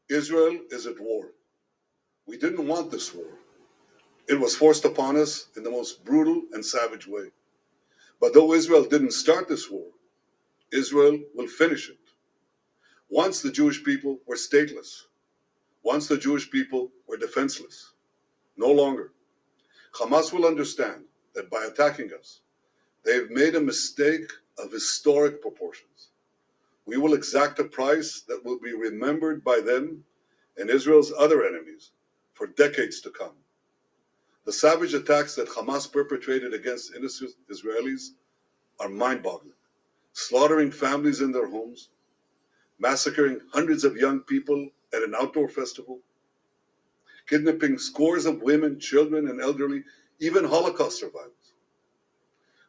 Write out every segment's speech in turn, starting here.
Israel is at war. We didn't want this war. It was forced upon us in the most brutal and savage way. But though Israel didn't start this war, Israel will finish it. Once the Jewish people were stateless. Once the Jewish people were defenseless. No longer. Hamas will understand that by attacking us, they've made a mistake of historic proportions. We will exact a price that will be remembered by them and Israel's other enemies for decades to come. The savage attacks that Hamas perpetrated against innocent Israelis are mind-boggling, slaughtering families in their homes, massacring hundreds of young people at an outdoor festival, kidnapping scores of women, children, and elderly, even Holocaust survivors.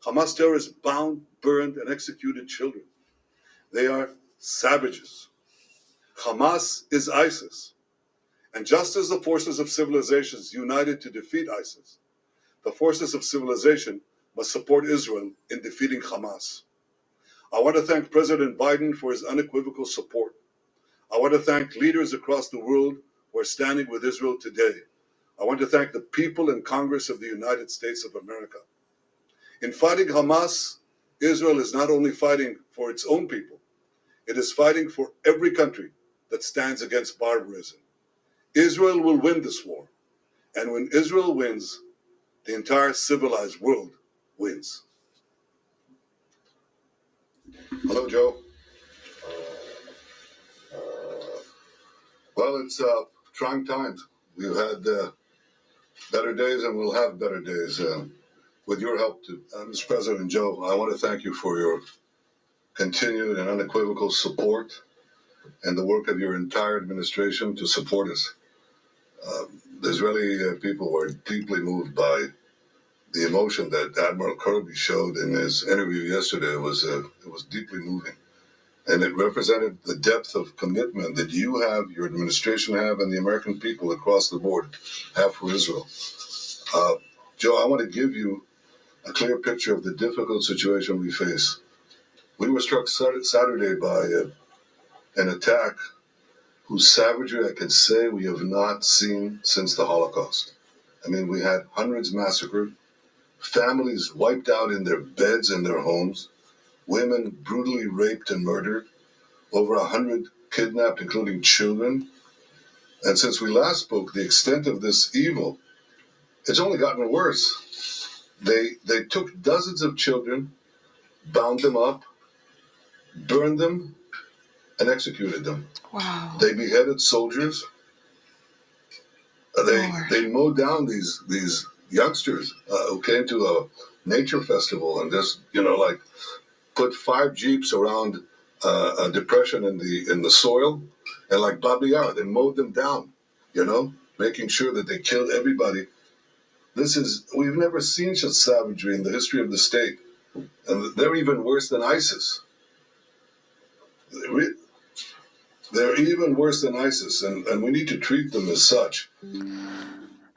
Hamas terrorists bound, burned, and executed children. They are savages. Hamas is ISIS. And just as the forces of civilizations united to defeat ISIS, the forces of civilization must support Israel in defeating Hamas. I want to thank President Biden for his unequivocal support. I want to thank leaders across the world who are standing with Israel today. I want to thank the people in Congress of the United States of America. In fighting Hamas, Israel is not only fighting for its own people, it is fighting for every country that stands against barbarism. Israel will win this war. And when Israel wins, the entire civilized world wins. Hello, Joe. Well, it's trying times. We've had better days and we'll have better days with your help too. Mr. President Joe, I want to thank you for your continued and unequivocal support and the work of your entire administration to support us. The Israeli people were deeply moved by the emotion that Admiral Kirby showed in his interview yesterday. It was deeply moving. And it represented the depth of commitment that you have, your administration have, and the American people across the board have for Israel. Joe, I want to give you a clear picture of the difficult situation we face. We were struck Saturday by an attack whose savagery I can say we have not seen since the Holocaust. I mean, we had hundreds massacred, families wiped out in their beds in their homes, women brutally raped and murdered, over 100 kidnapped, including children. And since we last spoke, the extent of this evil, it's only gotten worse. They took dozens of children, bound them up, burned them, and executed them. Wow. They beheaded soldiers. They mowed down these youngsters who came to a nature festival and just like put 5 jeeps around a depression in the soil, and like Baba Yara, they mowed them down. Making sure that they killed everybody. We've never seen such savagery in the history of the state, and they're even worse than ISIS. They're even worse than ISIS, and we need to treat them as such.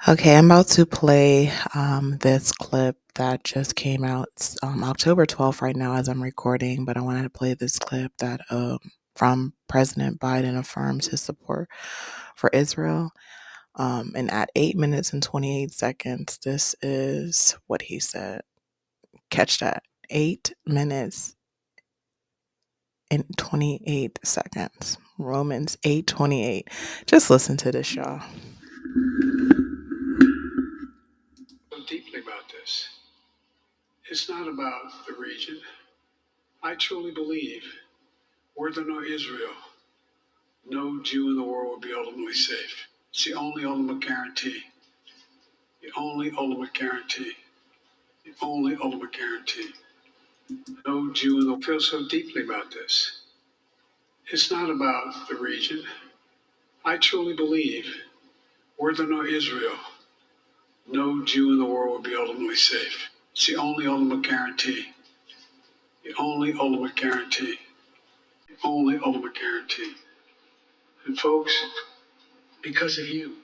Okay, I'm about to play this clip that just came out. It's October 12th right now as I'm recording, but I wanted to play this clip that from President Biden affirms his support for Israel. And at 8 minutes and 28 seconds, this is what he said. Catch that. 8 minutes and 28 seconds. Romans 8:28. Just listen to this, y'all. So deeply about this. It's not about the region. I truly believe, were there no Israel, no Jew in the world would be ultimately safe. It's the only ultimate guarantee. The only ultimate guarantee. The only ultimate guarantee. No Jew in the world feels so deeply about this. It's not about the region. I truly believe, were there no Israel, no Jew in the world would be ultimately safe. It's the only ultimate guarantee. The only ultimate guarantee. The only ultimate guarantee. And folks, because of you,